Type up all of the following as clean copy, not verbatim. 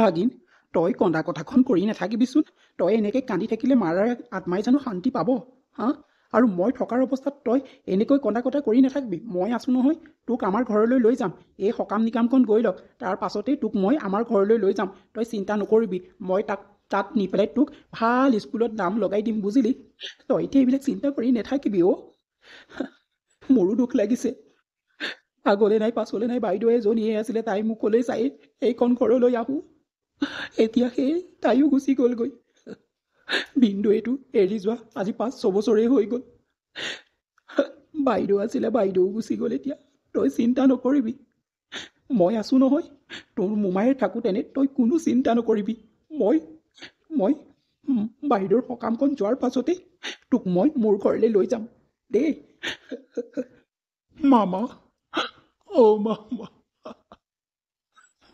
ভাগিন, তই কন্দা কথাখন কৰি নাথাকিবিচোন। তই এনেকৈ কান্দি থাকিলে মাৰাৰ আত্মাই জানো শান্তি পাব? হা? আৰু মই থকাৰ অৱস্থাত তই এনেকৈ কন্দা কথা কৰি নাথাকিবি। মই আছোঁ নহয়, তোক আমাৰ ঘৰলৈ লৈ যাম। এই সকাম নিকামখন গৈ লওক, তাৰ পাছতেই তোক মই আমাৰ ঘৰলৈ লৈ যাম। তই চিন্তা নকৰিবি, মই তাত নি পেলাই তোক ভাল স্কুলত নাম লগাই দিম, বুজিলি? তই এতিয়া এইবিলাক চিন্তা কৰি নাথাকিবি অ'। মোৰো দুখ লাগিছে। আগলৈ নাই পাছলৈ নাই বাইদেউ এজনীয়ে আছিলে, তাই মোক ক'লে চাই এইখন ঘৰলৈ আহোঁ। এতিয়া সেই তাইও গুচি গ'লগৈ। বিন্দুৱেটো এৰি যোৱা আজি 5-6 বছৰেই হৈ গ'ল। বাইদেউ আছিলে, বাইদেউ গুচি গ'ল। এতিয়া তই চিন্তা নকৰিবি, মই আছোঁ নহয়। তোৰ মোমায়ে থাকোঁতেনে তই কোনো চিন্তা নকৰিবি। মই বাইদেউৰ সকামখন যোৱাৰ পাছতে তোক মই মোৰ ঘৰলৈ লৈ যাম দেই। মামা, অ' মামা,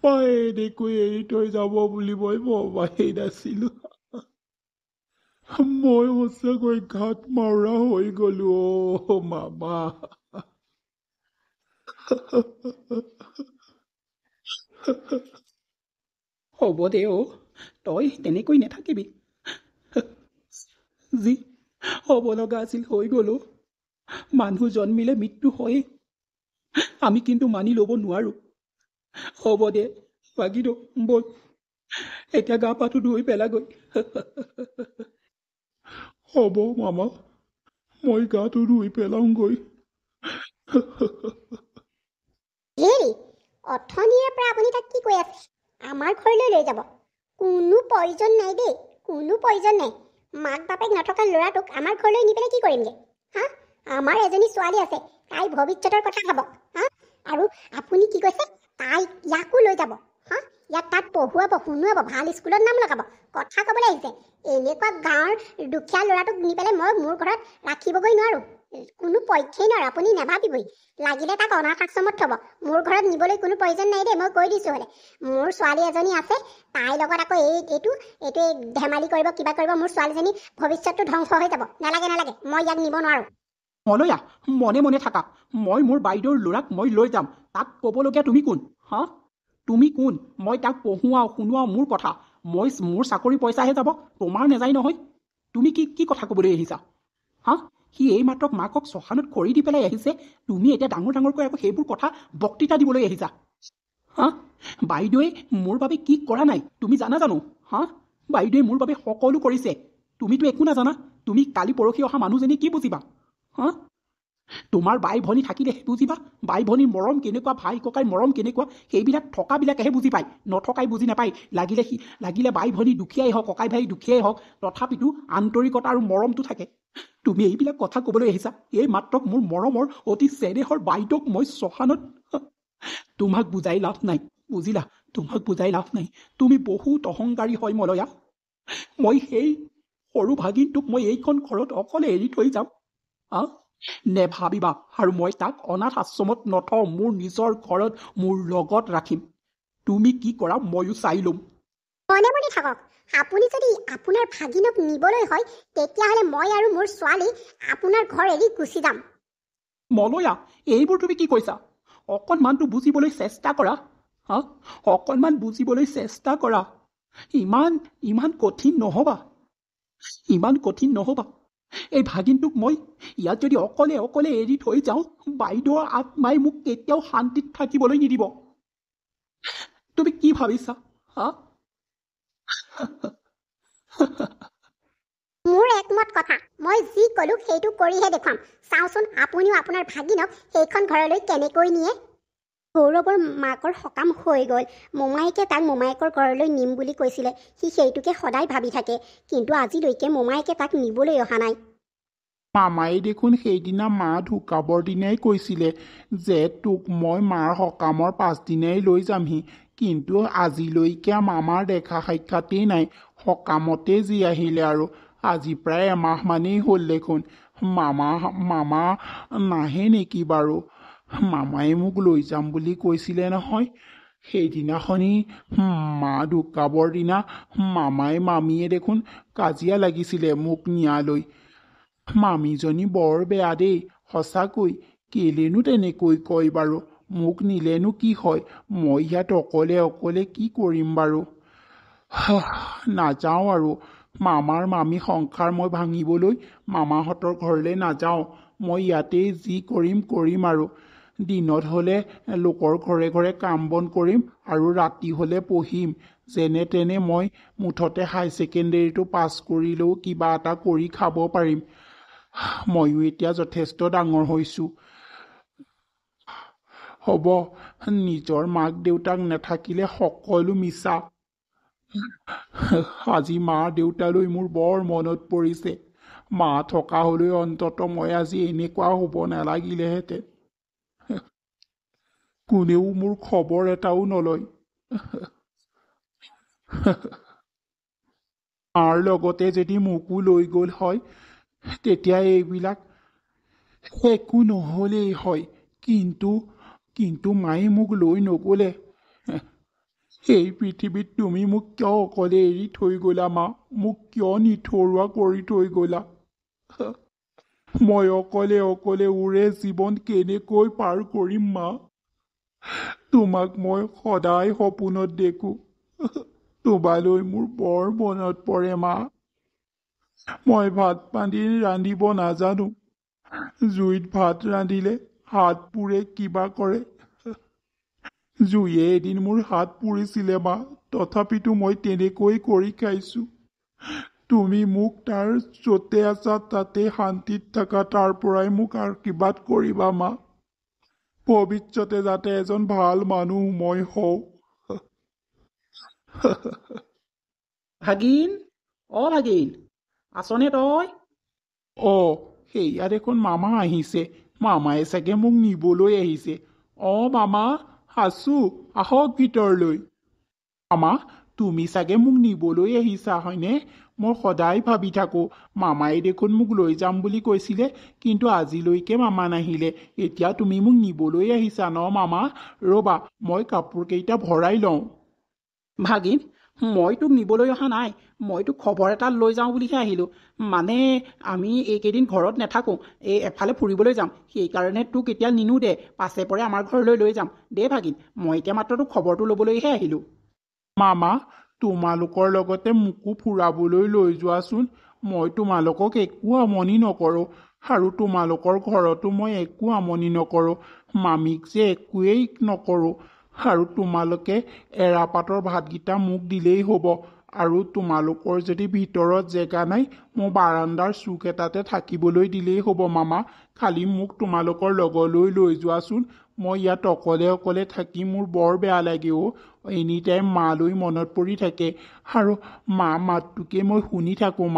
মই এনেকৈ এৰি থৈ যাব বুলি মই ভবাই নাছিলোঁ। মই সঁচাকৈ ঘাট মাৰা হৈ গ'লো অ' মামা। হ'ব দে অ', তই তেনেকৈ নাথাকিবি। যি হ'ব লগা আছিল হৈ গ'ল অ'। মানুহ জন্মিলে মৃত্যু হয়েই, আমি কিন্তু মানি ল'ব নোৱাৰোঁ। হ'ব দে ভাগিনো, ব'ল এতিয়া গা পাটো ধুই পেলাগৈ। হ'ব মামা, মই গাটো ধুই পেলাওঁগৈ। হেৰি, অথনিৰে পৰা আপুনি তাক কি কৈ আছে? আমাৰ ঘৰলৈ লৈ যাব? কোনো প্ৰয়োজন নাই দেই, কোনো প্ৰয়োজন নাই। মাক বাপেক নথকা ল'ৰাটোক আমাৰ ঘৰলৈ নি পেলাই কি কৰিমগৈ? হা? আমাৰ এজনী ছোৱালী আছে, তাই ভৱিষ্যতৰ কথা ভাবক। হা? আৰু আপুনি কি কৈছে? তাই ইয়াকো লৈ যাব? হা? ইয়াক তাত পঢ়ুৱাব, শুনোৱাব, ভাল স্কুলত নাম লগাব? কথা ক'বলৈ আহিছে? এনেকুৱা গাঁৱৰ দুখীয়া ল'ৰাটোক নি পেলাই মই মোৰ ঘৰত ৰাখিবগৈ নোৱাৰোঁ। কোনো পক্ষেই নোৱাৰোঁ, আপুনি নাভাবিবই। লাগিলে তাক অনাথ আশ্ৰমত থ'ব, মোৰ ঘৰত নিবলৈ কোনো প্ৰয়োজন নাই দেই, মই কৈ দিছোঁ হ'লে। মোৰ ছোৱালী এজনী আছে, তাইৰ লগত আকৌ এইটো ধেমালি কৰিব, কিবা কৰিব, মোৰ ছোৱালীজনী ভৱিষ্যতটো ধ্বংস হৈ যাব। নালাগে, মই ইয়াক নিব নোৱাৰোঁ। মলয়া, মনে মনে থাকা। মই মোৰ বাইদেউৰ ল'ৰাক মই লৈ যাম। তাক ক'বলগীয়া তুমি কোন? হা? তুমি কোন? মই তাক পঢ়ুৱাওঁ শুনোৱাওঁ, মোৰ কথা। মোৰ চাকৰি পইচাহে যাব, তোমাৰ নাযায় নহয়। তুমি কি কথা ক'বলৈ আহিছা? হা? সি এইমাত্ৰ মাকক শ্মশানত খৰি দি পেলাই আহিছে, তুমি এতিয়া ডাঙৰকৈ আকৌ সেইবোৰ কথা বক্তৃতা দিবলৈ আহিছা? হা? বাইদেৱে মোৰ বাবে কি কৰা নাই তুমি জানা জানো? হা? বাইদেৱে মোৰ বাবে সকলো কৰিছে, তুমিতো একো নাজানা। তুমি কালি পৰহি অহা মানুহজনী কি বুজিবা? হা? তোমাৰ বাই ভনী থাকিলেহে বুজিবা, বাই ভনীৰ মৰম কেনেকুৱা, ভাই ককাইৰ মৰম কেনেকুৱা, সেইবিলাক থকাবিলাকেহে বুজি পায়, নথকাই বুজি নাপায়। লাগিলে বাই ভনী দুখীয়াই হওক, ককাই ভাই দুখীয়াই হওক, তথাপিতো আন্তৰিকতা আৰু মৰমটো থাকে। তুমি এইবিলাক কথা ক'বলৈ আহিছা? এই মাত্ৰ মোৰ মৰমৰ অতি চেনেহৰ বাইদেউক মই শ্মশানত। তোমাক বুজাই লাভ নাই, বুজিলা? তোমাক বুজাই লাভ নাই। তুমি বহুত অহংকাৰী হয় মলয়া। মই সেই সৰু ভাগিনটোক মই এইখন ঘৰত অকলে এৰি থৈ যাম? হা? নেভাবিবা। আৰু মই তাক অনাথ আশ্ৰমত নথওঁ, মোৰ নিজৰ ঘৰত মোৰ লগত ৰাখিম। তুমি কি কৰা ময়ো চাই ল'ম। মনে মনে থাকক। আপুনি যদি আপোনাৰ ভাগিনক নিবলৈ হয়, তেতিয়াহ'লে মই আৰু মোৰ ছোৱালী আপোনাৰ ঘৰ এৰি গুচি যাম। মলয়া, এইবোৰ তুমি কি কৈছা? অকণমানটো বুজিবলৈ চেষ্টা কৰা। হা? অকণমান বুজিবলৈ চেষ্টা কৰা। ইমান কঠিন নহ'বা। ইমান কঠিন নহ'বা। এই ভাগিনটোক মই ইয়াত যদি অকলে এৰি থৈ যাওঁ, বাইদেউৰ আত্মাই মোক কেতিয়াও শান্তিত থাকিবলৈ নিদিব। তুমি কি ভাবিছা? হা? মোৰ একমত কথা। মই যি ক'লো সেইটো কৰিহে দেখুৱাম। চাওঁচোন আপুনিও আপোনাৰ ভাগিনক সেইখন ঘৰলৈ কেনেকৈ নিয়ে। গৌৰৱৰ মাকৰ সকাম হৈ গ'ল। মোমায়েকে তাক মোমায়েকৰ ঘৰলৈ নিম বুলি কৈছিলে। সি সেইটোকে সদায় ভাবি থাকে, কিন্তু আজিলৈকে মোমায়েকে তাক নিবলৈ অহা নাই। মামাই দেখোন সেইদিনা মা ঢুকাবৰ দিনাই কৈছিলে যে তোক মই মাৰ সকামৰ পাছদিনাই লৈ যামহি, কিন্তু আজিলৈকে মামাৰ দেখা সাক্ষাতেই নাই। সকামতে যি আহিলে আৰু। আজি প্ৰায় এমাহমানেই হ'ল দেখোন। মামা নাহে নেকি বাৰু? মামাই মোক লৈ যাম বুলি কৈছিলে নহয়। সেইদিনাখনি মা ঢুকাবৰ দিনা মামাই মামীয়ে দেখোন কাজিয়া লাগিছিলে মোক নিয়ালৈ। মামীজনী বৰ বেয়া দেই, সঁচাকৈ। কেলেনো তেনেকৈ কয় বাৰু? মোক নিলেনো কি হয়? মই ইয়াত অকলে কি কৰিম বাৰু? নাযাওঁ আৰু মামাৰ মামী সংসাৰ মই ভাঙিবলৈ মামাহঁতৰ ঘৰলৈ নাযাওঁ। মই ইয়াতেই যি কৰিম কৰিম আৰু দিনত হ'লে লোকৰ ঘৰে ঘৰে কাম বন কৰিম আৰু ৰাতি হ'লে পঢ়িম। যেনে তেনে মই মুঠতে হাই ছেকেণ্ডেৰীটো পাছ কৰিলেও কিবা এটা কৰি খাব পাৰিম। ময়ো এতিয়া যথেষ্ট ডাঙৰ হৈছোঁ। হ'ব, নিজৰ মাক দেউতাক নাথাকিলে সকলো মিছা। আজি মা দেউতালৈ মোৰ বৰ মনত পৰিছে। মা থকা হ'লেও অন্ততঃ মই আজি এনেকুৱা হ'ব নালাগিলেহেঁতেন। কোনেও মোৰ খবৰ এটাও নলয়। মাৰ লগতে যদি মোকো লৈ গ'ল হয় তেতিয়া এইবিলাক একো নহ'লেই হয়। কিন্তু মায়ে মোক লৈ নগ'লে। এই পৃথিৱীত তুমি মোক কিয় অকলে এৰি থৈ গ'লা মা? মোক কিয় নিথৰুৱা কৰি থৈ গ'লা? মই অকলে অকলে উৰে জীৱন কেনেকৈ পাৰ কৰিম মা? তোমাক মই সদায় সপোনত দেখোঁ। তোমালৈ মোৰ বৰ মনত পৰে মা। মই ভাত পানী ৰান্ধিব নাজানো। জুইত ভাত ৰান্ধিলে হাত পুৰে, কিবা কৰে। জুইয়ে এদিন মোৰ হাত পুৰিছিলে মা, তথাপিতো মই তেনেকৈ কৰি খাইছোঁ। তুমি মোক তাৰ য'তে আছা তাতে শান্তিত থাকা, তাৰ পৰাই মোক আশীৰ্বাদ কৰিবা মা। ভৱিষ্যতে যাতে এজন ভাল মানুহ মই হওঁ। ভাগিন, ভাগিন, আছনে তই? সেয়া দেখোন মামা আহিছে। মামায়ে চাগে মোক নিবলৈ আহিছে। মামা, আছোঁ, আহক ভিতৰলৈ। মামা, তুমি চাগে মোক নিবলৈ আহিছা হয়নে? মই সদায় ভাবি থাকোঁ মামায়ে দেখোন মোক লৈ যাম বুলি কৈছিলে, কিন্তু আজিলৈকে মামা নাহিলে। এতিয়া তুমি মোক নিবলৈ আহিছা ন মামা? ৰ'বা, মই কাপোৰকেইটা ভৰাই লওঁ। ভাগিন, মই তোক নিবলৈ অহা নাই। মই তোক খবৰ এটা লৈ যাওঁ বুলিহে আহিলোঁ। মানে আমি এইকেইদিন ঘৰত নাথাকোঁ, এফালে ফুৰিবলৈ যাম। সেইকাৰণে তোক এতিয়া নিনো দে, পাছে পৰে আমাৰ ঘৰলৈ লৈ যাম দে ভাগিন। মই এতিয়া মাত্ৰ তোক খবৰটো ল'বলৈহে আহিলোঁ। মামা, তোমালোকৰ লগতে মোকো ফুৰাবলৈ লৈ যোৱাচোন। মই তোমালোকক একো আমনি নকৰোঁ, আৰু তোমালোকৰ ঘৰতো মই একো আমনি নকৰোঁ। মামীক যে একোৱেই নকৰোঁ। আৰু তোমালোকে এৰাপাতৰ ভাতকেইটা মোক দিলেই হ'ব। আৰু তোমালোকৰ যদি ভিতৰত জেগা নাই, মই বাৰাণ্ডাৰ চুক এটাতে থাকিবলৈ দিলেই হ'ব মামা। খালি মোক তোমালোকৰ লগলৈ লৈ যোৱাচোন। মই ইয়াত অকলে অকলে থাকি মোৰ বৰ বেয়া লাগে এনি টাইম মালৈ মনত পৰি থাকে, আৰু মা মাতটোকে মই শুনি থাকোঁ।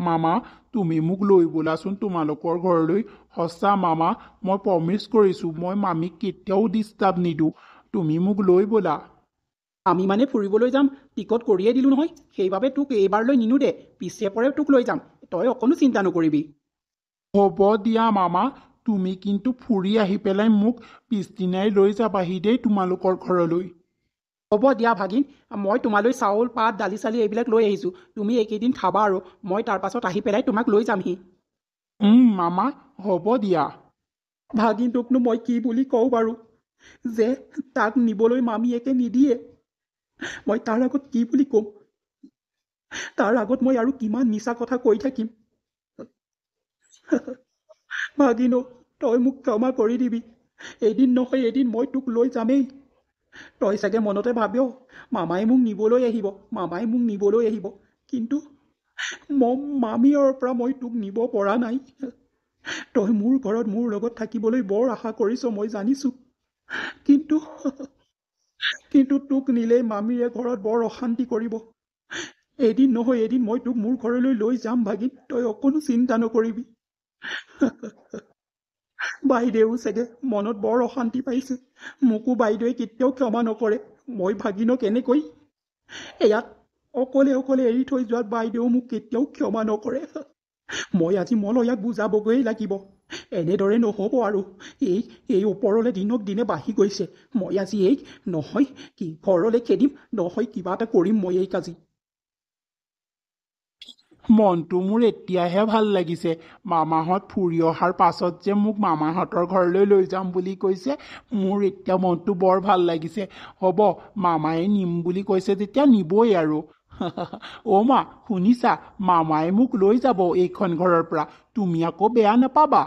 মামা, তুমি মোক লৈ বোলাচোন তোমালোকৰ ঘৰলৈ। সঁচা মামা, মই প্ৰমিছ কৰিছোঁ মই মামীক কেতিয়াও ডিষ্টাৰ্ব নিদিওঁ। তুমি মোক লৈ ব'লা। আমি মানে ফুৰিবলৈ যাম, টিকট কৰিয়ে দিলোঁ নহয়। সেইবাবে তোক এইবাৰলৈ নিনো দে, পিছে পৰে তোক লৈ যাম। তই অকণো চিন্তা নকৰিবি। হ'ব দিয়া মামা, তুমি কিন্তু ফুৰি আহি পেলাই মোক পিছদিনাই লৈ যাবাহি দেই তোমালোকৰ ঘৰলৈ। হ'ব দিয়া ভাগিন, মই তোমালৈ চাউল, পাত, দালি চালি এইবিলাক লৈ আহিছোঁ। তুমি এইকেইদিন খাবা আৰু মই তাৰ পাছত আহি পেলাই তোমাক লৈ যামহি। মামা, হ'ব দিয়া। ভাগিন, তোকনো মই কি বুলি কওঁ বাৰু, যে তাক নিবলৈ মামীয়েকে নিদিয়ে। মই তাৰ আগত কি বুলি ক'ম? তাৰ আগত মই আৰু কিমান মিছা কথা কৈ থাকিম? ভাগিন, তই মোক ক্ষমা কৰি দিবি। এদিন নহয় এদিন মই তোক লৈ যামেই। তই চাগে মনতে ভাবিও মামাই মোক নিবলৈ আহিব, কিন্তু মামীৰ পৰা মই তোক নিব পৰা নাই। তই মোৰ ঘৰত মোৰ লগত থাকিবলৈ বৰ আশা কৰিছ, মই জানিছোঁ। কিন্তু তোক নিলেই মামীয়ে ঘৰত বৰ অশান্তি কৰিব। এদিন নহয় এদিন মই তোক মোৰ ঘৰলৈ লৈ যাম ভাগিন, তই অকণো চিন্তা নকৰিবি। বাইদেউ চাগে মনত বৰ অশান্তি পাইছে। মোকো বাইদেৱে কেতিয়াও ক্ষমা নকৰে। মই ভাগিনক এনেকৈ ইয়াত অকলে অকলে এৰি থৈ যোৱাত বাইদেউ মোক কেতিয়াও ক্ষমা নকৰে। মই আজি মলয়াক বুজাবগৈয়ে লাগিব। এনেদৰে নহ'ব আৰু। এই ওপৰলৈ দিনক দিনে বাঢ়ি গৈছে। মই আজি নহয় কি ঘৰলৈ খেদিম, নহয় কিবা এটা কৰিম মই আজি। মনটো মোৰ এতিয়াহে ভাল লাগিছে। মামাহঁত ফুৰি অহাৰ পাছত যে মোক মামাহঁতৰ ঘৰলৈ লৈ যাম বুলি কৈছে, মোৰ এতিয়া মনটো বৰ ভাল লাগিছে। হ'ব, মামায়ে নিম বুলি কৈছে যেতিয়া নিবই আৰু। অ' মা শুনিছা, মামায়ে মোক লৈ যাব এইখন ঘৰৰ পৰা, তুমি আকৌ বেয়া নাপাবা।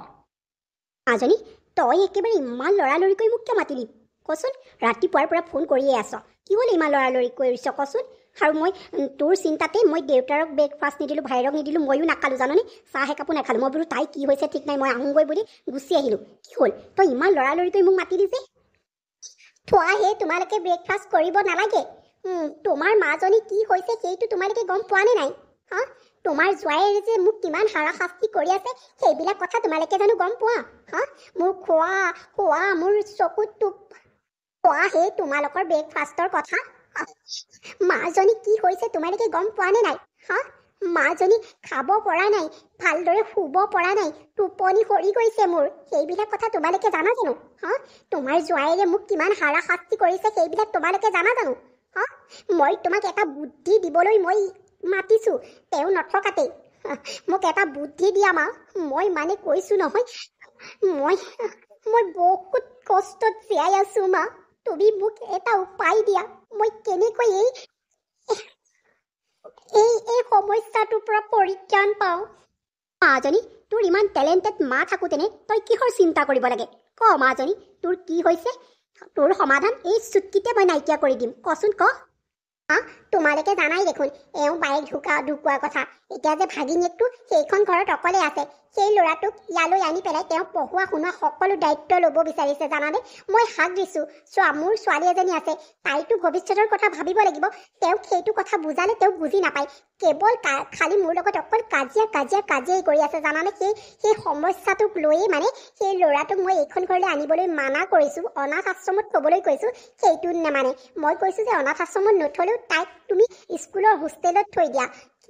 মাজনী তই একেবাৰে ইমান লৰালৰিকৈ মোক কিয় মাতিলি কচোন? ৰাতিপুৱাৰ পৰা ফোন কৰিয়ে আছ, কি হ'ল ইমান লৰালৰি কৰিছ কচোন? আৰু মই তোৰ চিন্তাতে মই দেউতাৰক ব্ৰেকফাষ্ট নিদিলোঁ, ভাইৰক নিদিলোঁ, ময়ো নাখালোঁ জাননে, চাহ একাপো নাখালোঁ। মই বোলো তাই কি হৈছে ঠিক নাই, মই আহোঁগৈ বুলি গুচি আহিলোঁ। কি হ'ল তই ইমান লৰালৰিকৈ মোক মাতিলি যে? থোৱা হে, তোমালোকে ব্ৰেকফাষ্ট কৰিব নালাগে। তোমাৰ মাজনী কি হৈছে সেইটো তোমালোকে গম পোৱা নে নাই? হা, তোমাৰ জোৱাইৰে যে মোক কিমান হাৰাশাস্তি কৰি আছে সেইবিলাক কথা তোমালোকে জানো গম পোৱা? হা, মোৰ খোৱা মোৰ চকুত খোৱা হে তোমালোকৰ ব্ৰেকফাষ্টৰ কথা। মাজনী কি হৈছে তোমালোকে গম পোৱা নে নাই? হা, মাজনী খাব পৰা নাই, ভালদৰে শুব পৰা নাই, টোপনি সৰি গৈছে মোৰ, সেইবিলাক কথা তোমালোকে জানা জানো? হা, তোমাৰ জোৱাইৰে মোক কিমান হাৰাশাস্তি কৰিছে সেইবিলাক তোমালোকে জানা জানো? হা, মই তোমাক এটা বুদ্ধি দিবলৈ মই মাতিছোঁ, তেওঁ নথকাতেই মোক এটা বুদ্ধি দিয়া মা। মই মানে কৈছোঁ নহয়, মই বহুত কষ্টত জীয়াই আছোঁ মা, তুমি মোক এটা উপায় দিয়া, মই কেনেকৈ এই সমস্যাটোৰ পৰা পৰিত্ৰাণ পাওঁ। মাজনী তোৰ ইমান টেলেণ্টেড মা থাকোঁতেনে তই কিহৰ চিন্তা কৰিব লাগে? ক মাজনী, তোৰ কি হৈছে? তোৰ সমাধান এই চুটকিতে মই নাইকিয়া কৰি দিম, কচোন ক। তোমালোকে জানাই দেখোন এওঁ বায়েক ঢুকোৱাৰ কথা। এতিয়া যে ভাগিনীয়েকটো সেইখন ঘৰত অকলে আছে, সেই ল'ৰাটোক ইয়ালৈ আনি পেলাই তেওঁ পঢ়োৱা শুনোৱা সকলো দায়িত্ব ল'ব বিচাৰিছে জানানে। মই হাক দিছোঁ, মোৰ ছোৱালী এজনী আছে, তাইতো ভৱিষ্যতৰ কথা ভাবিব লাগিব। তেওঁক সেইটো কথা বুজালে তেওঁ বুজি নাপায়, কেৱল খালি মোৰ লগত অকল কাজিয়াই কৰি আছে জানানে। সেই সমস্যাটোক লৈয়ে মানে সেই ল'ৰাটোক মই এইখন ঘৰলৈ আনিবলৈ মানা কৰিছোঁ, অনাথ আশ্ৰমত থ'বলৈ কৈছোঁ, সেইটো নেমানে। মই কৈছোঁ যে অনাথ আশ্ৰমত নথ'লেও তাইক তুমি স্কুলৰ হোষ্টেলত থৈ দিয়া,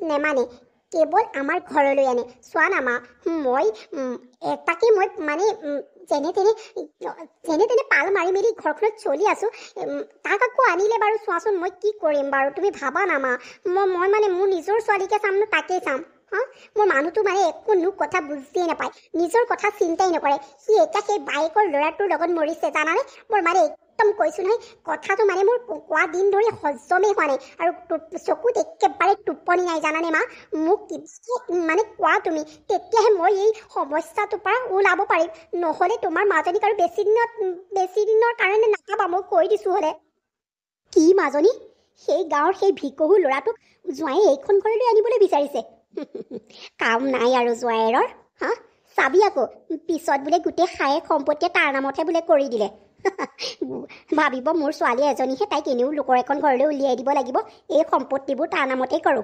নেমানে, কেৱল আমাৰ ঘৰলৈ আনে। চোৱা না মা, মই তাকে মই মানে যেনে তেনে পাল মাৰি মেলি ঘৰখনত চলি আছোঁ, তাক আকৌ আনিলে বাৰু চোৱাচোন মই কি কৰিম বাৰু, তুমি ভাবা না মা। মই মানে মোৰ নিজৰ ছোৱালীকে চাম নে তাকেই চাম? হা, মোৰ মানুহটো মানে একো কথা বুজিয়ে নাপায়, নিজৰ কথা চিন্তাই নকৰে। সি এতিয়া সেই বায়েকৰ ল'ৰাটোৰ লগত মৰিছে জানানে। মোৰ মানে একদম কৈছোঁ নহয়, কথাটো মানে মোৰ কোৱা দিন ধৰি হজমেই হোৱা নাই, আৰু চকুত একেবাৰে টোপনি নাই জানানে মা। মোক মানে কোৱা তুমি, তেতিয়াহে মই এই সমস্যাটোৰ পৰা ওলাব পাৰিম, নহ'লে তোমাৰ মাজনীক আৰু বেছি দিনৰ কাৰণে নাপাবা, মই কৈ দিছোঁ হ'লে। কি মাজনী, সেই গাঁৱৰ সেই ভিকহু ল'ৰাটোক জোঁৱায়ে এইখন ঘৰলৈ আনিবলৈ বিচাৰিছে? কাম নাই আৰু জোঁৱায়েৰৰ। হা, চাবি আকৌ পিছত বোলে গোটেই হায়েক সম্পত্তিয়ে তাৰ নামতহে বোলে কৰি দিলে। ভাবিব মোৰ ছোৱালী এজনীহে, তাইক এনেও লোকৰ এখন ঘৰলৈ উলিয়াই দিব লাগিব, এই সম্পত্তিবোৰ তাৰ নামতেই কৰোঁ।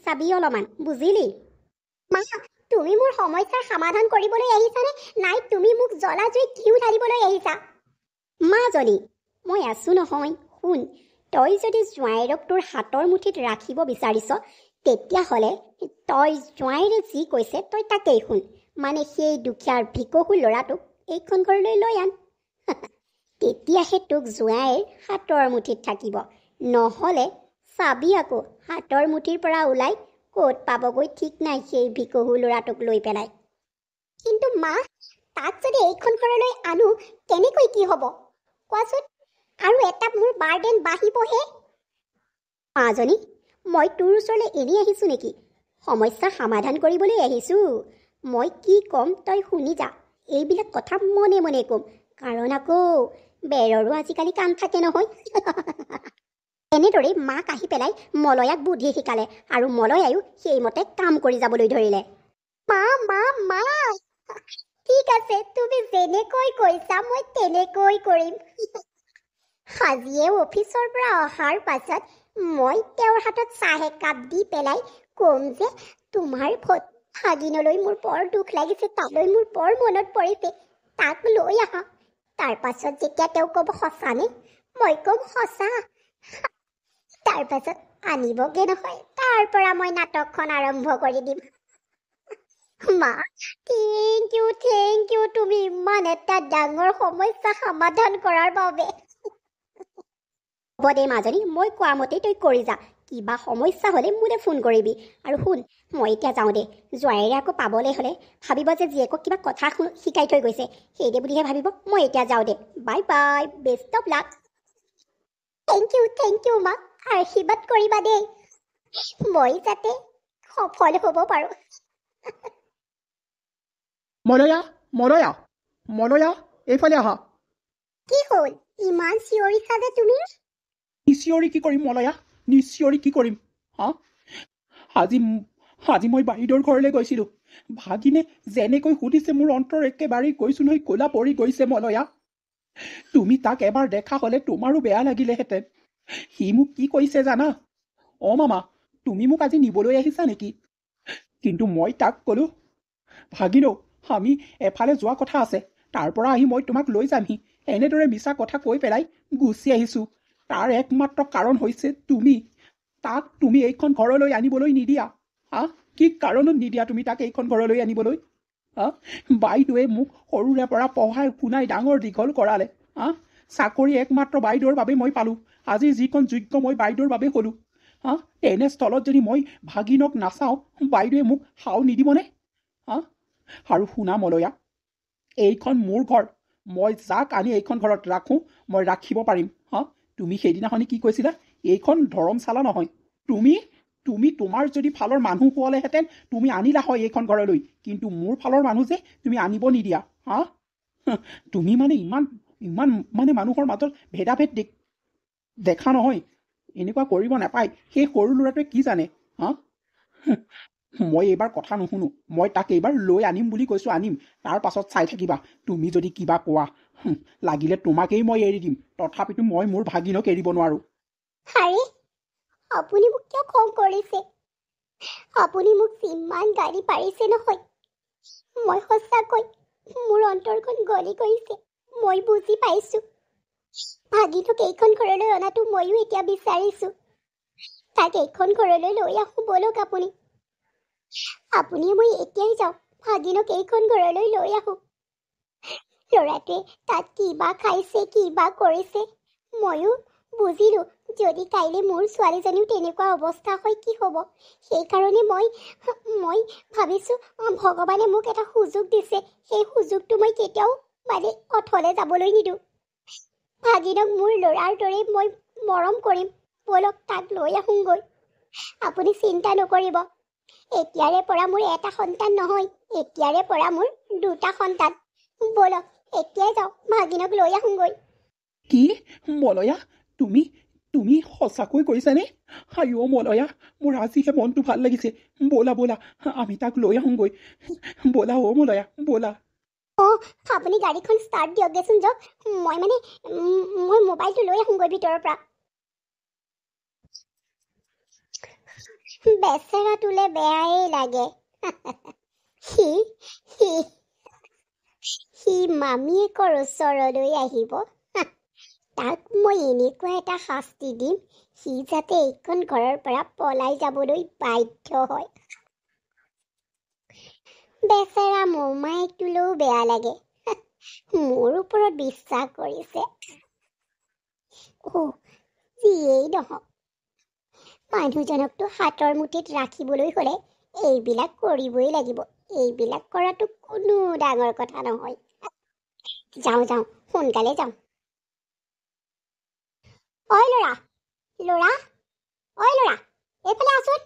চাবি অলপমান, বুজিলি? মা, তুমি মোৰ সমস্যাৰ সমাধান কৰিবলৈ আহিছানে, নাই তুমি মোক জ্বলা জুই ঘিউ ঢালিবলৈ আহিছা? মাজনী মই আছোঁ নহয়, শুন, তই যদি জোঁৱাইৰক তোৰ হাতৰ মুঠিত ৰাখিব বিচাৰিছ, তেতিয়াহ'লে তই জোঁৱাইৰে যি কৈছে তই তাকেই শুন, মানে সেই দুখীয়াৰ ভিকহু ল'ৰাটোক এইখন ঘৰলৈ লৈ আন। তেতিয়াহে তোক জোঁৱাইৰ হাতৰ মুঠিত থাকিব, নহ'লে চাবি আকৌ হাতৰ মুঠিৰ পৰা ওলাই ক'ত পাবগৈ ঠিক নাই সেই ভিকহু ল'ৰাটোক লৈ পেলাই। কিন্তু মা, তাক যদি এইখন ঘৰলৈ আনো কেনেকৈ কি হ'ব কোৱাচোন? আৰু এটা মোৰ বাৰ্ডেন বাঢ়িবহে। মাজনী মই তোৰ ওচৰলৈ এনেই আহিছোঁ নেকি? সমস্যাৰ সমাধান কৰিবলৈ আহিছোঁ। মই কি ক'ম তই শুনি যা, এইবিলাক কথা মনে মনে ক'ম, কাৰণ আকৌ বেৰৰো আজিকালি কাম থাকে নহয়। এনেদৰে মাক আহি পেলাই মলয়াক বুদ্ধি শিকালে, আৰু মলয়ায়ো সেইমতে কাম কৰি যাবলৈ ধৰিলে। মা ঠিক আছে, তুমি যেনেকৈ কৈছা মই তেনেকৈ কৰিম। আজিয়ে অফিচৰ পৰা অহাৰ পাছত মই তেওঁৰ হাতত চাহ একাপ দি পেলাই ক'ম যে তোমাৰ ভাগিনলৈ মোৰ বৰ দুখ লাগিছে, তালৈ মোৰ বৰ মনত পৰিছে, তাক লৈ আহা। তাৰ পাছত যেতিয়া তেওঁ ক'ব সঁচানে, মই ক'ম সঁচা। তাৰ পাছত আনিবগে নহয়, তাৰ পৰা মই নাটকখন আৰম্ভ কৰি দিম। মা, থেংক ইউ, তুমি ইমান এটা ডাঙৰ সমস্যা সমাধান কৰাৰ বাবে। হ'ব দে মাজনী, মই কোৱা মতেই তই কৰি যা, কিবা সমস্যা হ'লে মোলৈ ফোন কৰিবি। আৰু শুন, মই এতিয়া যাওঁ দে, জোঁৱাইৰে আকৌ পাবলৈ হ'লে ভাবিব যে জীয়েকক কিবা কথা শিকাই থৈ গৈছে, সেইদে বুলিহে ভাবিব। মই এতিয়া যাওঁ দে, bye bye, best of luck. Thank you মা, আশীৰ্বাদ কৰিবা দেই। মই যাতে সফল হ'ব পাৰোঁ। মলয়া মলয়া মলয়া এইফালে আহা। কি হ'ল ইমান চিঞৰিছা যে তুমি? নিচিঞৰি কি কৰিম মলয়া, নিচিঞৰি কি কৰিম? হা আজি আজি মই বাইদেউৰ ঘৰলৈ গৈছিলোঁ। ভাগিনে যেনেকৈ সুধিছে মোৰ অন্তৰ একেবাৰে কৈছোঁ নহয় ক'লা পৰি গৈছে মলয়া। তুমি তাক এবাৰ দেখা হ'লে তোমাৰো বেয়া লাগিলেহেঁতেন। সি মোক কি কৈছে জানা? অ মামা, তুমি মোক আজি নিবলৈ আহিছা নেকি? কিন্তু মই তাক ক'লোঁ, ভাগিনৌ আমি এফালে যোৱা কথা আছে, তাৰ পৰা আহি মই তোমাক লৈ যামহি। এনেদৰে মিছা কথা কৈ পেলাই গুচি আহিছোঁ। তাৰ একমাত্ৰ কাৰণ হৈছে তুমি। তাক তুমি এইখন ঘৰলৈ আনিবলৈ নিদিয়া। হা কি কাৰণত নিদিয়া তুমি তাক এইখন ঘৰলৈ আনিবলৈ? হা বাইদেৱে মোক সৰুৰে পৰা পঢ়াই শুনাই ডাঙৰ দীঘল কৰালে। হা চাকৰি একমাত্ৰ বাইদেউৰ বাবে মই পালোঁ। আজি যিখন যোগ্য মই বাইদেউৰ বাবে হ'লোঁ। হা তেনেস্থলত যদি মই ভাগিনক নাচাওঁ, বাইদেৱে মোক হাও নিদিবনে? হা আৰু শুনা মলয়া, এইখন মোৰ ঘৰ। মই যাক আনি এইখন ঘৰত ৰাখোঁ মই ৰাখিব পাৰিম। হা তুমি সেইদিনাখনি কি কৈছিলা? এইখন ধৰমশালা নহয়। তুমি তোমাৰ যদি ফালৰ মানুহ হোৱালেহেঁতেন তুমি আনিলা হয় এইখন ঘৰলৈ, কিন্তু মোৰ ফালৰ মানুহ যে তুমি আনিব নিদিয়া। হা তুমি মানে ইমান ইমান মানে মানুহৰ মাজত ভেদাভেদ দেখা নহয়। এনেকুৱা কৰিব নাপায়। সেই সৰু ল'ৰাটোৱে কি জানে? হা মই এইবাৰ কথা নুশুনো। মই তাক এইবাৰ লৈ আনিম বুলি কৈছোঁ, আনিম। তাৰ পাছত চাই থাকিবা। তুমি যদি কিবা কোৱা লাগিলে তোমাকেই মই এৰি দিম, তথাপিতো মই মোৰ ভাগিনক এৰিব নোৱাৰোঁ। আৰে আপুনি মোক কিয় খং কৰিছে? আপুনি মোক যিমান গালি পাৰিছে নহয়, মই সঁচাকৈ মোৰ অন্তৰখন গলি গৈছে। মই বুজি পাইছোঁ। ভাগিনক এইখন ঘৰলৈ অনাটো ময়ো এতিয়া বিচাৰিছোঁ। তাক এইখন ঘৰলৈ লৈ আহোঁ বলক আপুনি। মই এতিয়াই যাওঁ, ভাগিনক এইখন ঘৰলৈ লৈ আহোঁ। ল'ৰাটোৱে তাত কিবা খাইছে, কিবা কৰিছে ময়ো বুজিলোঁ। যদি কাইলৈ মোৰ ছোৱালীজনীও তেনেকুৱা অৱস্থা হয় কি হ'ব? সেইকাৰণে মই ভাবিছোঁ ভগৱানে মোক এটা সুযোগ দিছে। সেই সুযোগটো মই কেতিয়াও অথলে যাবলৈ নিদিওঁ। ভাগিনক মোৰ ল'ৰাৰ দৰে মই মৰম কৰিম। বলক তাক লৈ আহোঁগৈ। আপুনি চিন্তা নকৰিব। এতিয়াৰে পৰা মোৰ এটা সন্তান নহয়, এতিয়াৰে পৰা মোৰ দুটা সন্তান। বলক এতিয়াই যাওঁ, ভাগিনক লৈ আহোঁগৈ। কি মলয়া, তুমি সঁচাকৈ কৈছানে? আইঅ মলয়া, মোৰ আজিহে মনটো ভাল লাগিছে। ব'লা ব'লা আমি তাক লৈ আহোঁগৈ। ব'লা অ মলয়া ব'লা। অঁ আপুনি গাড়ীখন ষ্টাৰ্ট দিয়ক দেচোন যাওক। মই মোবাইলটো লৈ আহোঁগৈ ভিতৰৰ পৰা। বেচেৰাটোলে বেয়াই লাগে। সি মামীয়েকৰ ওচৰলৈ আহিব। তাক মই এনেকুৱা এটা শাস্তি দিম, সি যাতে এইখন ঘৰৰ পৰা পলাই যাবলৈ বাধ্য হয়। বেচেৰা মোমায়েকটোলৈও বেয়া লাগে। মোৰ ওপৰত বিশ্বাস কৰিছে। যিয়েই নহওক, মানুহজনকতো হাতৰ মুঠিত ৰাখিবলৈ হ'লে এইবিলাক কৰিবই লাগিব। এইবিলাক কৰাটো কোনো ডাঙৰ কথা নহয়। যাওঁ সোনকালে যাওঁ। ঐ ল'ৰা, এইফালে আছোন।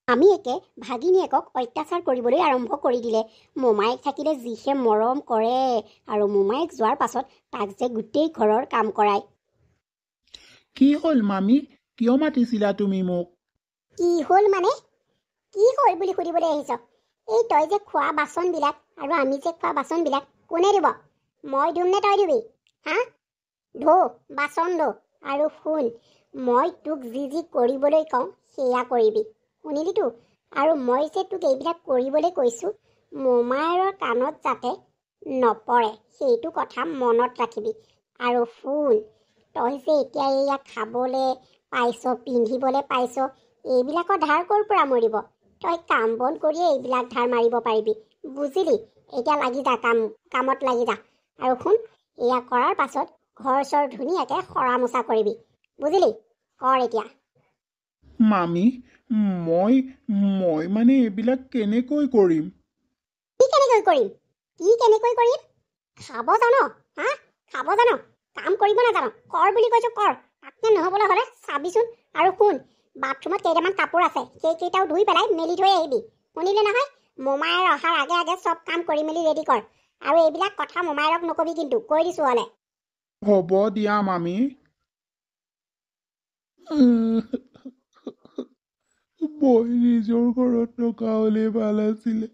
আমি একে ভাগিনীয়েকক অত্যাচাৰ কৰিবলৈ আৰম্ভ কৰি দিলে। মোমায়েক থাকিলে যিহে মৰম কৰে, আৰু মোমায়েক যোৱাৰ পাছত তাক যে গোটেই ঘৰৰ কাম কৰায়। কি হ'ল মামী, কিয় মাতিছিলা তুমি মোক? কি হ'ল মানে? কি হ'ল বুলি সুধিবলৈ আহিছ? এই তই যে খোৱা বাচনবিলাক আৰু আমি যে খোৱা বাচনবিলাক কোনে ধুব? মই ধুম নে তই ধুবি? হা ধো, বাচন ধো। আৰু শুন, মই তোক যি কৰিবলৈ কওঁ সেয়া কৰিবি, শুনিলিতো? আৰু মই যে তোক এইবিলাক কৰিবলৈ কৈছোঁ, মোমায়েৰৰ কাণত যাতে নপৰে সেইটো কথা মনত ৰাখিবি। আৰু শুন, তই যে এতিয়া এয়া খাবলৈ পাইছ, পিন্ধিবলৈ পাইছ, এইবিলাকৰ ধাৰ ক'ৰ পৰা মৰিব? তই কাম বন কৰিয়ে এইবিলাক ধাৰ মাৰিব পাৰিবি, বুজিলি? এতিয়া লাগি যা, কামত লাগি যা। আৰু শুন, এয়া কৰাৰ পাছত ঘৰ চৰ ধুনীয়াকৈ সৰা মোচা কৰিবি, বুজিলি? কৰ এতিয়া। মামী, মই মানে এইবিলাক কেনেকৈ কৰিম? কি কেনেকৈ কৰিম? খাব জান? হা খাব জান? কাম কৰিব নাজান? কৰ বুলি কৈছোঁ কৰ। তাকে নহ'বলৈ হ'লে চাবিচোন। আৰু শুন, বাথৰুমত কেইটামান কাপোৰ আছে, সেইকেইটাও ধুই পেলাই মেলি থৈ আহিবি। শুনিলে নহয়? মোমায়েৰ অহাৰ আগে আগে চব কাম কৰি মেলি ৰেডি কৰ। আৰু এইবিলাক কথা মোমায়েৰক নকবি, কিন্তু কৈ দিছোঁ হ'লে। হ'ব দিয়া মামী। মই নিজৰ ঘৰত থকা হ'লে ভাল আছিলে।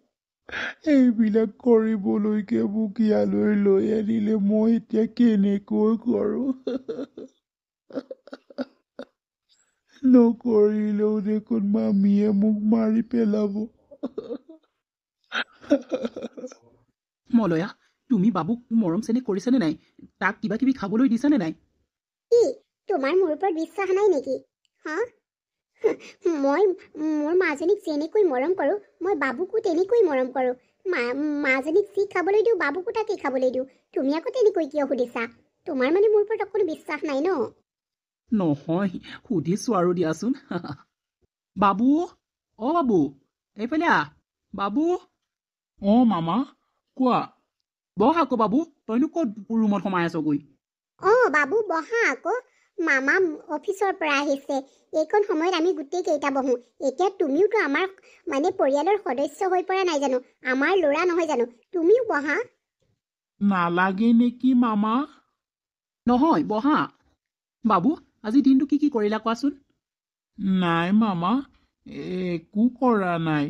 এইবিলাক কৰিবলৈকে মোক ইয়ালৈ লৈ আনিলে, মই এতিয়া কেনেকৈ কৰোঁ? নকৰিলেও দেখোন মামীয়ে মোক মাৰি পেলাব। মলয়া, তুমি বাবুক মৰম চেনেহ কৰিছানে নাই? তাক কিবা কিবি খাবলৈ দিছানে নাই? কি তোমাৰ মোৰ ওপৰত বিশ্বাস নাই নেকি? হা? মই মোৰ মাজনীক যেনেকৈ মৰম কৰোঁ, মই বাবুকো তেনেকৈ মৰম কৰোঁ। মাজনীক যি খাবলৈ দিওঁ, বাবুকো তাকে খাবলৈ দিওঁ। তুমি আকৌ তেনেকৈ কিয় সুধিছা? তোমাৰ মানে মোৰ ওপৰত অকণো বিশ্বাস নাই ন? নহয়, সুধিছোঁ আৰু দিয়াচোন। বাবু, অ বাবু, এইফালে আহ। বাবু, মামা কোৱা। বহ আকৌ বাবু, তইনো ক'ত ৰুমত সোমাই আছগৈ? বাবু বহা আকৌ। মামা অফিচৰ পৰা আহিছে। এইকণ সময়ত আমি গোটেই কেইটা বহোঁ। এতিয়া তুমিওতো আমাৰ মানে পৰিয়ালৰ সদস্য হৈ পৰা নাই জানো? আমাৰ ল'ৰা নহয় জানো? তুমিও বহা। নালাগে নেকি মামা? নহয়, বহা। বাবু, আজি দিনটো কি কি কৰিলা কোৱাচোন? নাই মামা, একো কৰা নাই।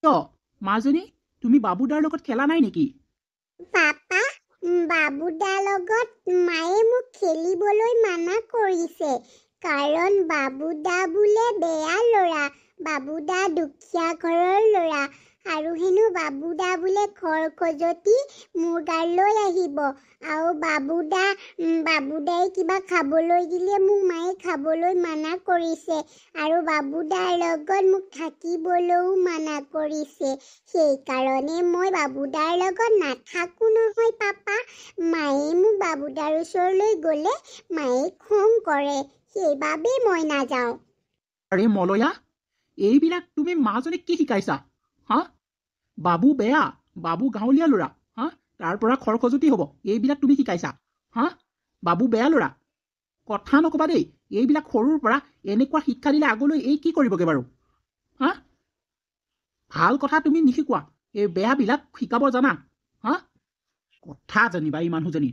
কিয় মাজনী, তুমি বাবুদাৰ লগত খেলা নাই নেকি? পাপা, বাবুদাৰ লগত মায়ে মোক খেলিবলৈ মানা কৰিছে, কাৰণ বাবুদা বোলে বেয়া ল'ৰা। বাবুদা দুখীয়া ঘৰৰ ল'ৰা। আৰু হেনো বাবুদা বোলে খৰখজতি মোৰ গালৈ আহিব। আৰু বাবুদাই কিবা খাবলৈ দিলে মোক মায়ে খাবলৈ মানা কৰিছে। আৰু বাবুদাৰ লগত মোক থাকিবলৈও মানা কৰিছে। সেইকাৰণে মই বাবুদাৰ লগত নাথাকো নহয় পাপা। মায়ে মোক বাবুদাৰ ওচৰলৈ গ'লে মায়ে খং কৰে, সেইবাবে মই নাযাওঁ। আৰে মলয়া, এইবিলাক তুমি মাজনীক কি শিকাইছা? হা? বাবু বেয়া, বাবু গাঁৱলীয়া ল'ৰা। হা? তাৰ পৰা খৰখজুতি হ'ব, এইবিলাক তুমি শিকাইছা? হা? বাবু বেয়া ল'ৰা। কথা নকবা দেই, এইবিলাক সৰুৰ পৰা এনেকুৱা শিক্ষা দিলে আগলৈ এই কি কৰিবগে বাৰু? হা? ভাল কথা তুমি নিশিকোৱা, এই বেয়াবিলাক শিকাব জানা? হা? কথা জানিবা এই মানুহজনী।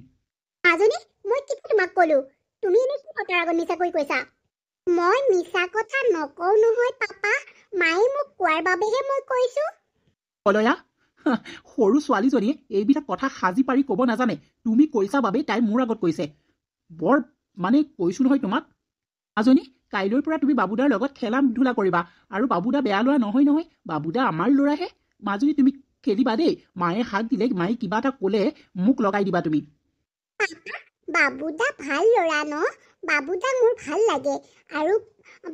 মাজনী, মই কেতিয়া তোমাক ক'লো? তুমি এনে কি কথাৰ আগত মিছাকৈ কৈছা? মই মিছা কথা নকওঁ নহয় পাপা। মায়ে মোক কোৱাৰ বাবেহে মই কৈছো। মলয়া, সৰু ছোৱালীজনীয়ে এইবিলাক কথা সাজি পাৰি ক'ব নাজানে। তুমি কৈছা বাবেই তাই মোৰ আগত কৈছে। বৰ মানে কৈছো নহয় তোমাক। মাজনী, কাইলৈৰ পৰা তুমি বাবুদাৰ লগত খেলা ধূলা কৰিবা। আৰু বাবুদা বেয়া ল'ৰা নহয় নহয়, বাবুদা আমাৰ ল'ৰাহে। মাজনী, তুমি খেলিবা দেই। মায়ে হাক দিলে, মায়ে কিবা এটা ক'লে মোক লগাই দিবা তুমি। বাবুদা ভাল ল'ৰা ন? বাবুদাক মোৰ ভাল লাগে। আৰু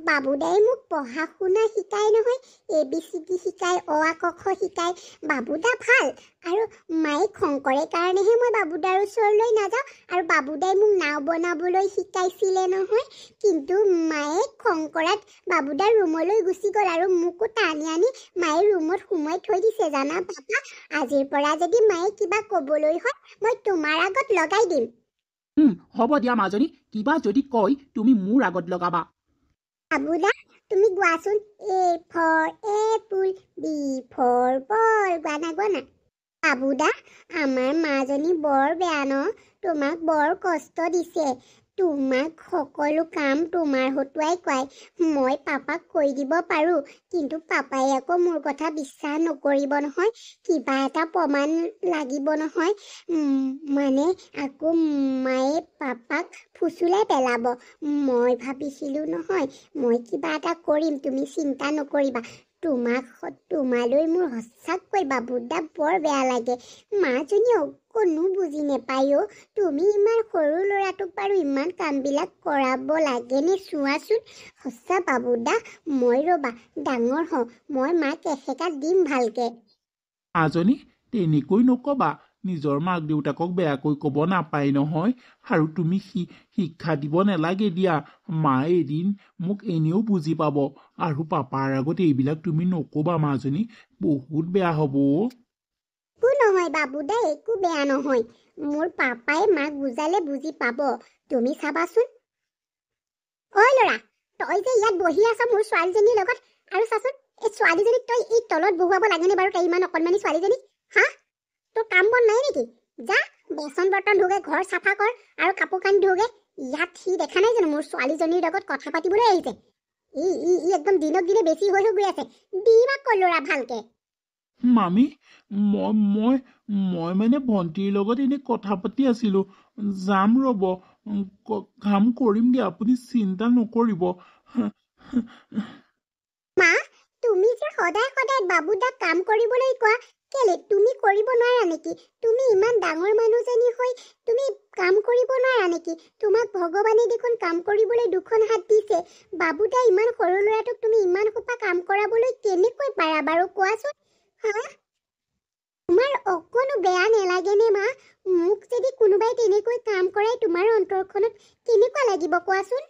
বাবুদাই মোক পঢ়া শুনা শিকায় নহয়, ABCD শিকায়, অ আ ক খ শিকায়। বাবুদা ভাল। আৰু মায়ে খং কৰে কাৰণেহে মই বাবুদাৰ ওচৰলৈ নাযাওঁ। আৰু বাবুদাই মোক নাও বনাবলৈ শিকাইছিলে নহয়, কিন্তু মায়ে খং কৰাত বাবুদাৰ ৰুমলৈ গুচি গ'ল। আৰু মোকো টানি আনি মায়ে ৰুমত সোমাই থৈ দিছে জানা পাপা। আজিৰ পৰা যদি মায়ে কিবা ক'বলৈ হয়, মই তোমাৰ আগত লগাই দিম। হ'ব দিয়া মাজনী, কিবা যদি কয় তুমি মোৰ আগত লগাবা। বাবুদা, তুমি গোৱাচোন। A for apple, B for ball, গোৱা না। বাবুদা, আমাৰ মাজনী বৰ বেয়া ন? তোমাক বৰ কষ্ট দিছে। তোমাক সকলো কাম তোমাৰ হতুৱাই খুৱাই। মই পাপাক কৈ দিব পাৰোঁ, কিন্তু পাপাই আকৌ মোৰ কথা বিশ্বাস নকৰিব নহয়। কিবা এটা প্ৰমাণ লাগিব নহয়। মানে আকৌ মায়ে পাপাক ফুচুলাই পেলাব। মই ভাবিছিলোঁ নহয়, মই কিবা এটা কৰিম, তুমি চিন্তা নকৰিবা। তোমালৈ মোৰ সঁচাকৈ বাবুদা বৰ বেয়া লাগে। মাজনী অকণো বুজি নেপায়। তুমি ইমান সৰু ল'ৰাটোক বাৰু ইমান কামবিলাক কৰাব লাগেনে চোৱাচোন। সঁচা বাবুদা, মই ৰ'বা ডাঙৰ হওঁ, মই মাক এসেকা দিম ভালকে। মাজনী, তেনেকৈ নকবা। নিজৰ মাক দেউতাকক বেয়াকৈ ক'ব নাপায় নহয়। আৰু তুমি শিক্ষা দিব নালাগে দিয়া। মায়ে এদিন মোক এনেও বুজি পাব। আৰু পাপাৰ আগত এইবিলাক তুমি নকবা মাজনী, বহুত বেয়া হ'ব। একো নহয় বাবুদা, একো বেয়া নহয়। মোৰ পাপাই মাক বুজালে বুজি পাব, তুমি চাবাচোন। ঐ ল'ৰা, তই যে ইয়াত বহি আছ মোৰ ছোৱালীজনীৰ লগত আৰু চাচোন এই ছোৱালীজনীক তই এই তলত বহুৱাব লাগেনে বাৰু তাই ইমান অকণমানি ছোৱালীজনী হা তোৰ কাম বন নাই নেকি যা বাচন বৰ্তন ধুগে ঘৰ চাফা কৰ আৰু কাপোৰ কানি ধুগে ইয়াত সি দেখা নাই জানো মোৰ ছোৱালীজনীৰ লগত কথা পাতিবলৈ আহিছে ই একদম দিনক দিনে বেছি হৈ গৈ আছে দিমাক কৈ ল'ৰা ভালকে মামী মই মানে ভণ্টিৰ লগত এনে কথা পাতি আছিলোঁ যাম ৰ'ব কাম কৰিমগৈ আপুনি চিন্তা নকৰিব মা তুমি যে সদায় সদায় বাবুদাক কাম কৰিবলৈ কোৱা কেলে তুমি কৰিব নোৱাৰা নেকি তুমি ইমান ডাঙৰ মানুহজনী হৈ তুমি কাম কৰিব নোৱাৰা নেকি তোমাক ভগৱানে দেখোন কাম কৰিবলৈ দুখন হাত দিছে বাবুদা ইমান সৰু ল'ৰাটোক তুমি ইমান সোপা কাম কৰাবলৈ কেনেকৈ পাৰা বাৰু কোৱাচোন হা তোমাৰ অকণো বেয়া নালাগেনে মা মোক যদি কোনোবাই তেনেকৈ কাম কৰাই তোমাৰ অন্তৰখনত কেনেকুৱা লাগিব কোৱাচোন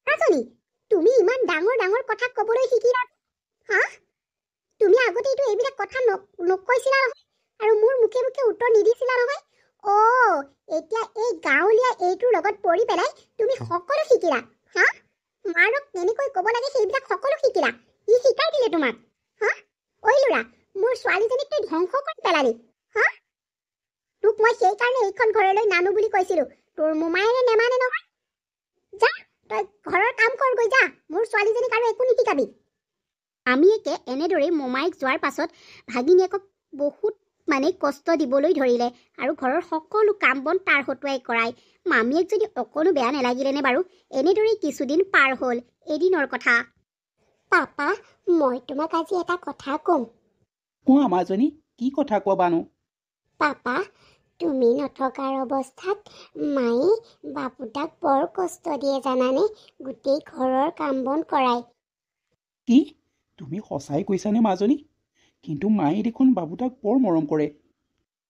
ৰাজনী তুমি ইমান ডাঙৰ ডাঙৰ কথা ক'বলৈ শিকিলা হা তুমি আগতে এইবিলাক কথা নকৈছিলা নহয় আৰু মোৰ মুখে মুখে উত্তৰ নিদিছিলা নহয় এতিয়া এই গাঁৱলীয়া এইটোৰ লগত পৰি পেলাই তুমি সকলো শিকিলা হা মাৰক কেনেকৈ ক'ব লাগে সেইবিলাক সকলো শিকিলা ই শিকাই দিলে তোমাক হা ঐ ল'ৰা মোৰ ছোৱালীজনীক তই ধ্বংস কৰি পেলালি হা তোক মই সেইকাৰণে এইখন ঘৰলৈ নানো বুলি কৈছিলো তোৰ মোমায়েৰে নেমানে নহয় যা তই ঘৰৰ কাম কৰগৈ যা মোৰ ছোৱালীজনীক আৰু একো নিশিকাবি মামীয়েকে এনেদৰেই মোমায়েক যোৱাৰ পাছত ভাগিনীয়েকক বহুত মানে কষ্ট দিবলৈ ধৰিলে আৰু ঘৰৰ সকলো কাম বন তাৰ হতুৱাই কৰায় মামীয়েক যদি অকণো বেয়া নালাগিলেনে বাৰু এনেদৰেই কিছুদিন পাৰ হ'ল এদিনৰ কথা পাপা মই তোমাক আজি এটা কথা ক'ম কোৱা মাজনী কি কথা ক'বানো পাপা তুমি নথকাৰ অৱস্থাত মায়ে বাবুদাক বৰ কষ্ট দিয়ে জানানে গোটেই ঘৰৰ কাম বন কৰায় কি তুমি সঁচাই কৈছানে মাজনী কিন্তু মায়ে দেখোন বাবুদাক বৰ মৰম কৰে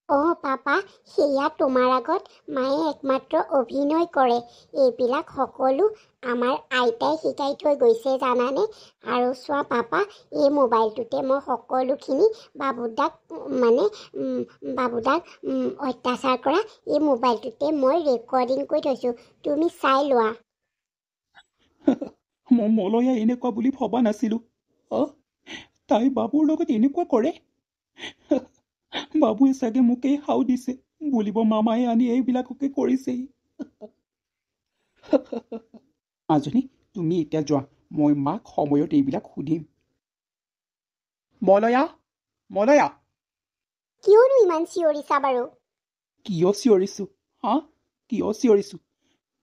পাপা সেয়া তোমাৰ আগত মায়ে একমাত্ৰ অভিনয় কৰে এইবিলাক সকলো আমাৰ আইতাই শিকাই থৈ গৈছে জানানে আৰু চোৱা পাপা এই মোবাইলটোতে মই সকলোখিনি বাবুদাক অত্যাচাৰ কৰা এই মোবাইলটোতে মই ৰেকৰ্ডিং কৰি থৈছোঁ তুমি চাই লোৱা মই মলয়া এনেকুৱা বুলি ভবা নাছিলোঁ তাই বাবুৰ লগত এনেকুৱা কৰে বাবুৱে চাগে মোকেই হাও দিছে বুলিব মামাই আনি এইবিলাককে কৰিছেই মাজনী তুমি এতিয়া যোৱা মই মাক সময়ত এইবিলাক সুধিম মলয়া কিয়নো ইমান চিঞৰিছা বাৰু কিয় চিঞৰিছো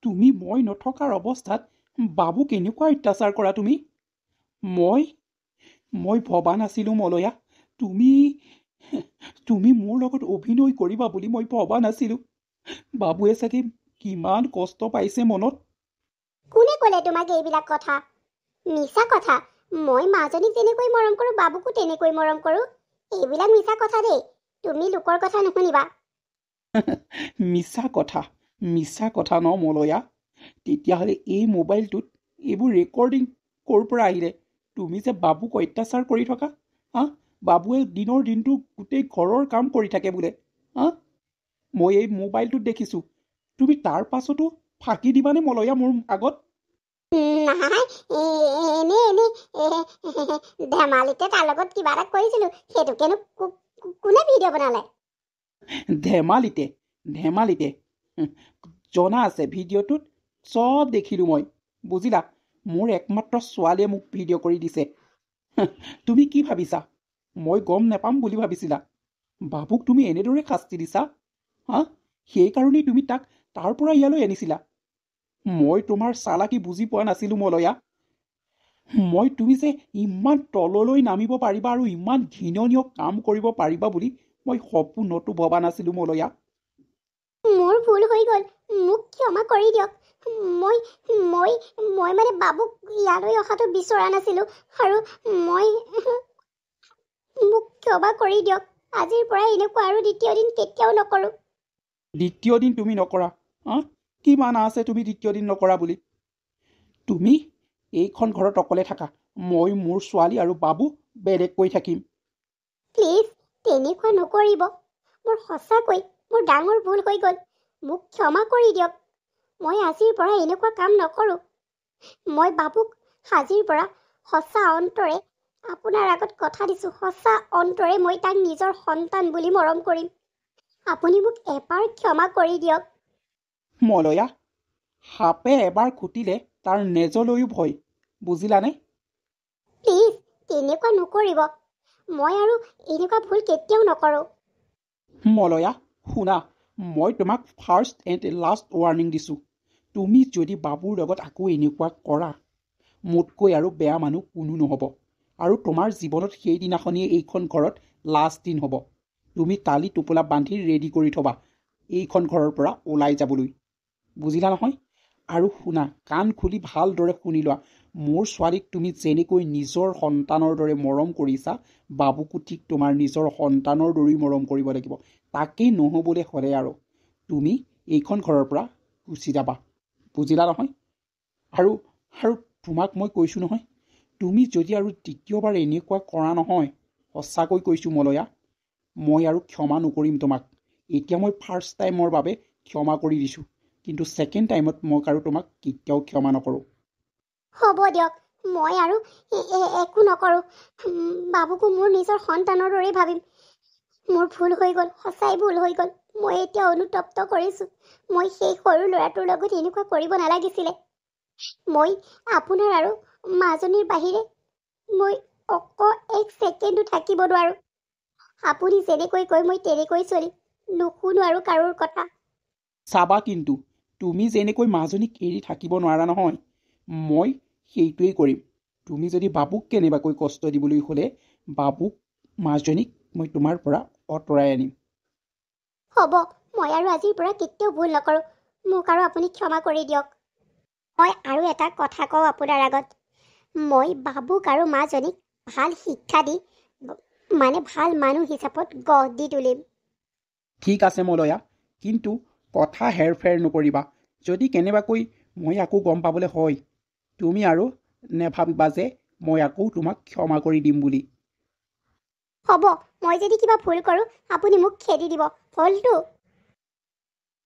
তুমি মই নথকাৰ অৱস্থাত বাবুক কেনেকুৱা অত্যাচাৰ কৰা তুমি মই ভবা নাছিলোঁ মলয়া তুমি মোৰ লগত অভিনয় কৰিবা বুলি মই ভবা নাছিলোঁ বাবুৱে চাগে কিমান কষ্ট পাইছে মনত কোনে ক'লে তোমাক এইবিলাক কথা মিছা কথা মই মাজনীক যেনেকৈ মৰম কৰোঁ বাবুকো তেনেকৈ মৰম কৰোঁ এইবিলাক মিছা কথা দেই তুমি লোকৰ কথা নুশুনিবা মিছা কথা ন মলয়া তেতিয়াহ'লে এই মোবাইলটোত এইবোৰ ৰেকৰ্ডিং ক'ৰ পৰা আহিলে তুমি যে বাবুক অত্যাচাৰ কৰি থকা বাবুৱে দিনৰ দিনটো গোটেই ঘৰৰ কাম কৰি থাকে বোলে মই এই মোবাইলটোত দেখিছোঁ তুমি তাৰ পাছতো ফাঁকি দিবানে মলয়া মোৰ আগত ধেমালিতে তাৰ লগত কিবা এটা কৰিছিলোঁ সেইটোকেনো কোনে ভিডিঅ' বনালে ধেমালিতে জনা আছে ভিডিঅ'টোত চব দেখিলোঁ মই বুজিলা মোৰ একমাত্ৰ ছোৱালীয়ে মোক ভিডিঅ' কৰি দিছে তুমি কি ভাবিছা মই গম নাপাম বুলি ভাবিছিলা বাবুক তুমি এনেদৰে শাস্তি দিছা সেইকাৰণেই তুমি তাক তাৰ পৰা ইয়ালৈ আনিছিলা মই তোমাৰ চালাকি বুজি পোৱা নাছিলোঁ মলয়া মই তুমি যে ইমান তললৈ নামিব পাৰিবা আৰু ইমান ঘৃণনীয় কাম কৰিব পাৰিবা বুলি মই সপোনতো ভবা নাছিলোঁ মলয়া মোৰ ভুল হৈ গ'ল মোক ক্ষমা কৰি দিয়ক মই মানে বাবুক ইয়ালৈ অহাটো বিচৰা নাছিলোঁ আৰু মোক ক্ষমা কৰি দিয়ক আজিৰ পৰা এনেকুৱা আৰু দ্বিতীয় দিন কেতিয়াও নকৰোঁ দ্বিতীয় দিন তুমি নকৰা কি মানা আছে তুমি দ্বিতীয় দিন নকৰা বুলি তুমি এইখন ঘৰত অকলে থাকা মই মোৰ ছোৱালী আৰু বাবু বেলেগকৈ থাকিম প্লিজ তেনেকুৱা নকৰিব মোৰ সঁচাকৈ মোৰ ডাঙৰ ভুল হৈ গ'ল মোক ক্ষমা কৰি দিয়ক মই আজিৰ পৰা এনেকুৱা কাম নকৰোঁ মই বাবুক আজিৰ পৰা সঁচা অন্তৰে আপোনাৰ আগত কথা দিছোঁ, সঁচা অন্তৰে মই তাক নিজৰ সন্তান বুলি মৰম কৰিম। আপুনি মোক এবাৰ ক্ষমা কৰি দিয়ক। মলয়া, সাপে এবাৰ খুটিলে তাৰ নেজলৈও ভয়, বুজিলানে? প্লিজ তেনেকুৱা নকৰিব। মই আৰু এনেকুৱা ভুল কেতিয়াও নকৰোঁ। মলয়া শুনা, মই তোমাক ফাৰ্ষ্ট এণ্ড লাষ্ট ৱাৰ্ণিং দিছোঁ। তুমি যদি বাবুৰ লগত আকৌ এনেকুৱা কৰা, মোতকৈ আৰু বেয়া মানুহ কোনো নহ'ব। আৰু তোমাৰ জীৱনত সেইদিনাখনিয়ে এইখন ঘৰত লাষ্ট দিন হ'ব। তুমি তালি টোপোলা বান্ধি ৰেডি কৰি থবা এইখন ঘৰৰ পৰা ওলাই যাবলৈ, বুজিলা নহয়? আৰু শুনা, কাণ খুলি ভালদৰে শুনি লোৱা, মোৰ ছোৱালীক তুমি যেনেকৈ নিজৰ সন্তানৰ দৰে মৰম কৰিছা, বাবুকো ঠিক তোমাৰ নিজৰ সন্তানৰ দৰেই মৰম কৰিব লাগিব। তাকেই নহ'বলৈ হ'লে আৰু তুমি এইখন ঘৰৰ পৰা গুচি যাবা, বুজিলা নহয়? আৰু আৰু তোমাক মই কৈছোঁ নহয়, তুমি যদি আৰু দ্বিতীয়বাৰ এনেকুৱা কৰা নহয়, সঁচাকৈ কৈছোঁ মলয়া, মই আৰু ক্ষমা নকৰিম তোমাক। এতিয়া মই ফাৰ্ষ্ট টাইমৰ বাবে ক্ষমা কৰি দিছোঁ, কিন্তু ছেকেণ্ড টাইমত মই আৰু তোমাক কেতিয়াও ক্ষমা নকৰোঁ। হ'ব দিয়ক, মই আৰু একো নকৰোঁ। বাবুকো মোৰ নিজৰ সন্তানৰ দৰেই ভাবিম। মোৰ ভুল হৈ গ'ল, সঁচাই ভুল হৈ গ'ল। মই এতিয়া অনুতপ্ত কৰিছোঁ। মই সেই সৰু ল'ৰাটোৰ লগত এনেকুৱা কৰিব নালাগিছিলে। মই আপোনাৰ আৰু মাজনীৰ বাহিৰে মই এক ছেকেণ্ডো থাকিব নোৱাৰোঁ। আপুনি যেনেকৈ কয় মই তেনেকৈ চলিম, নুশুনো আৰু কাৰোৰ কথা। চাবা কিন্তু, তুমি যেনেকৈ মাজনীক এৰি থাকিব নোৱাৰা নহয়, মই সেইটোৱেই কৰিম। তুমি যদি বাবুক কেনেবাকৈ কষ্ট দিবলৈ হ'লে, বাবুক মাজনীক মই তোমাৰ পৰা আঁতৰাই আনিম। হ'ব, মই আৰু আজিৰ পৰা কেতিয়াও ভুল নকৰোঁ। মোক আৰু আপুনি ক্ষমা কৰি দিয়ক। মই আৰু এটা কথা কওঁ আপোনাৰ আগত। মই বাবুক আৰু মাজনীক ভাল শিক্ষা দি ভাল মানুহ হিচাপত গঢ় দি তুলিম। ঠিক আছে মলয়া, কিন্তু কথা হেৰফেৰ নকৰিবা। যদি কেনেবাকৈ মই আকৌ গম পাবলৈ হয়, তুমি আৰু নেভাবিবা যে মই আকৌ তোমাক ক্ষমা কৰি দিম বুলি। হ'ব, মই যদি কিবা ভুল কৰোঁ আপুনি মোক খেদি দিব, হ'লতো?